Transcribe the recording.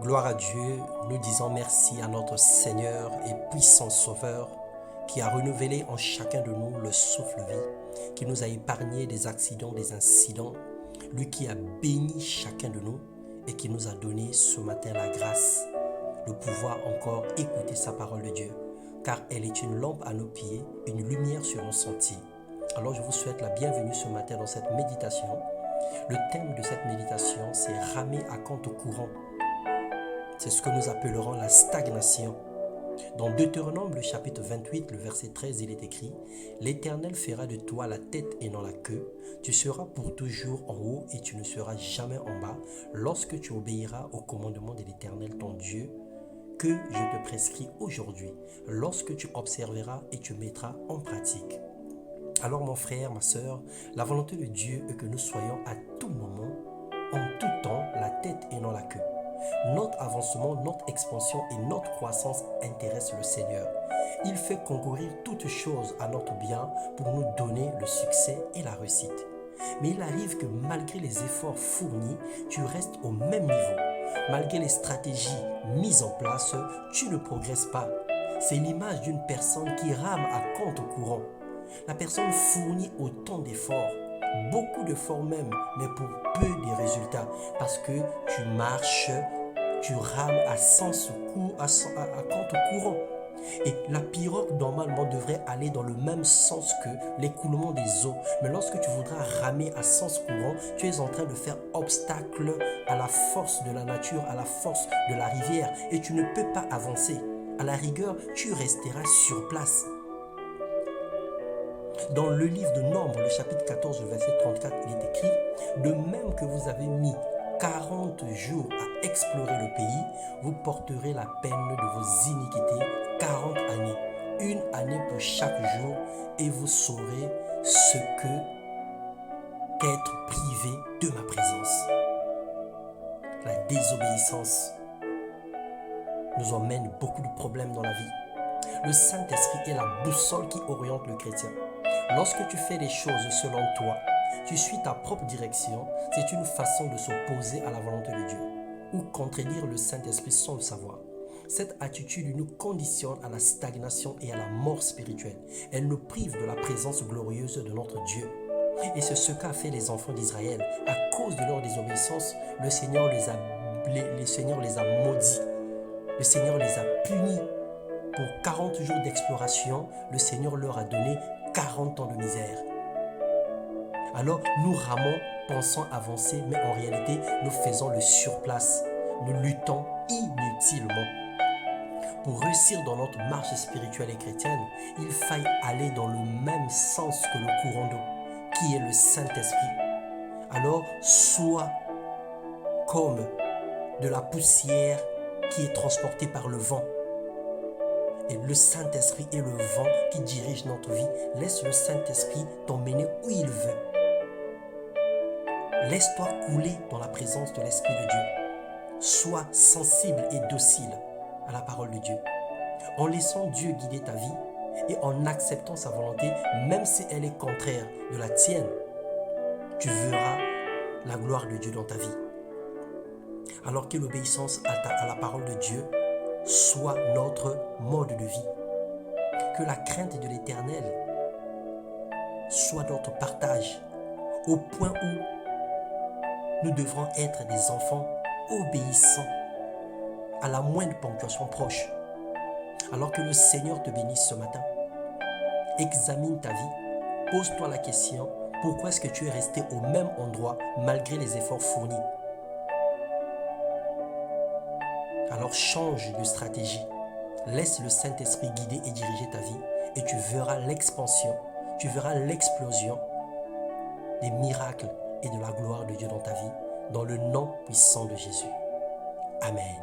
Gloire à Dieu, nous disons merci à notre Seigneur et puissant Sauveur qui a renouvelé en chacun de nous le souffle-vie, qui nous a épargné des accidents, des incidents, lui qui a béni chacun de nous et qui nous a donné ce matin la grâce de pouvoir encore écouter sa parole de Dieu, car elle est une lampe à nos pieds, une lumière sur nos sentiers. Alors je vous souhaite la bienvenue ce matin dans cette méditation. Le thème de cette méditation, c'est ramer à compte courant. C'est ce que nous appellerons la stagnation. Dans Deutéronome, le chapitre 28, le verset 13, il est écrit « L'Éternel fera de toi la tête et non la queue. Tu seras pour toujours en haut et tu ne seras jamais en bas lorsque tu obéiras au commandement de l'Éternel ton Dieu que je te prescris aujourd'hui, lorsque tu observeras et tu mettras en pratique. » Alors mon frère, ma soeur, la volonté de Dieu est que nous soyons à tout moment, en tout temps, la tête et non la queue. Notre avancement, notre expansion et notre croissance intéressent le Seigneur. Il fait concourir toutes choses à notre bien pour nous donner le succès et la réussite. Mais il arrive que malgré les efforts fournis, tu restes au même niveau. Malgré les stratégies mises en place, tu ne progresses pas. C'est l'image d'une personne qui rame à compte courant. La personne fournit autant d'efforts, beaucoup d'efforts même, mais pour peu de résultats, parce que tu marches, tu rames à compte courant. Et la pirogue normalement devrait aller dans le même sens que l'écoulement des eaux. Mais lorsque tu voudras ramer à sens courant, tu es en train de faire obstacle à la force de la nature, à la force de la rivière, et tu ne peux pas avancer. À la rigueur, tu resteras sur place. Dans le livre de Nombres, le chapitre 14, le verset 34, il est écrit « De même que vous avez mis 40 jours à explorer le pays, vous porterez la peine de vos iniquités 40 années, une année pour chaque jour, et vous saurez ce que qu'être privé de ma présence. » La désobéissance nous emmène beaucoup de problèmes dans la vie. Le Saint-Esprit est la boussole qui oriente le chrétien. Lorsque tu fais les choses selon toi, tu suis ta propre direction, c'est une façon de s'opposer à la volonté de Dieu ou contredire le Saint-Esprit sans le savoir. Cette attitude nous conditionne à la stagnation et à la mort spirituelle. Elle nous prive de la présence glorieuse de notre Dieu. Et c'est ce qu'a fait les enfants d'Israël. À cause de leur désobéissance, le Seigneur les a maudits. Le Seigneur les a punis. Pour 40 jours d'exploration, le Seigneur leur a donné 40 ans de misère. Alors nous ramons, pensant avancer, mais en réalité, nous faisons le surplace. Nous luttons inutilement. Pour réussir dans notre marche spirituelle et chrétienne, il faille aller dans le même sens que le courant d'eau, qui est le Saint-Esprit. Alors, sois comme de la poussière qui est transportée par le vent. Et le Saint-Esprit est le vent qui dirige notre vie. Laisse le Saint-Esprit t'emmener où il veut. Laisse-toi couler dans la présence de l'Esprit de Dieu. Sois sensible et docile à la parole de Dieu. En laissant Dieu guider ta vie et en acceptant sa volonté, même si elle est contraire de la tienne, tu verras la gloire de Dieu dans ta vie. Alors que l'obéissance à la parole de Dieu soit notre mode de vie. Que la crainte de l'Éternel soit notre partage, au point où nous devrons être des enfants obéissants à la moindre ponctuation proche. Alors que le Seigneur te bénisse ce matin, examine ta vie, pose-toi la question, pourquoi est-ce que tu es resté au même endroit malgré les efforts fournis? Alors change de stratégie. Laisse le Saint-Esprit guider et diriger ta vie et tu verras l'expansion, tu verras l'explosion des miracles et de la gloire de Dieu dans ta vie, dans le nom puissant de Jésus. Amen.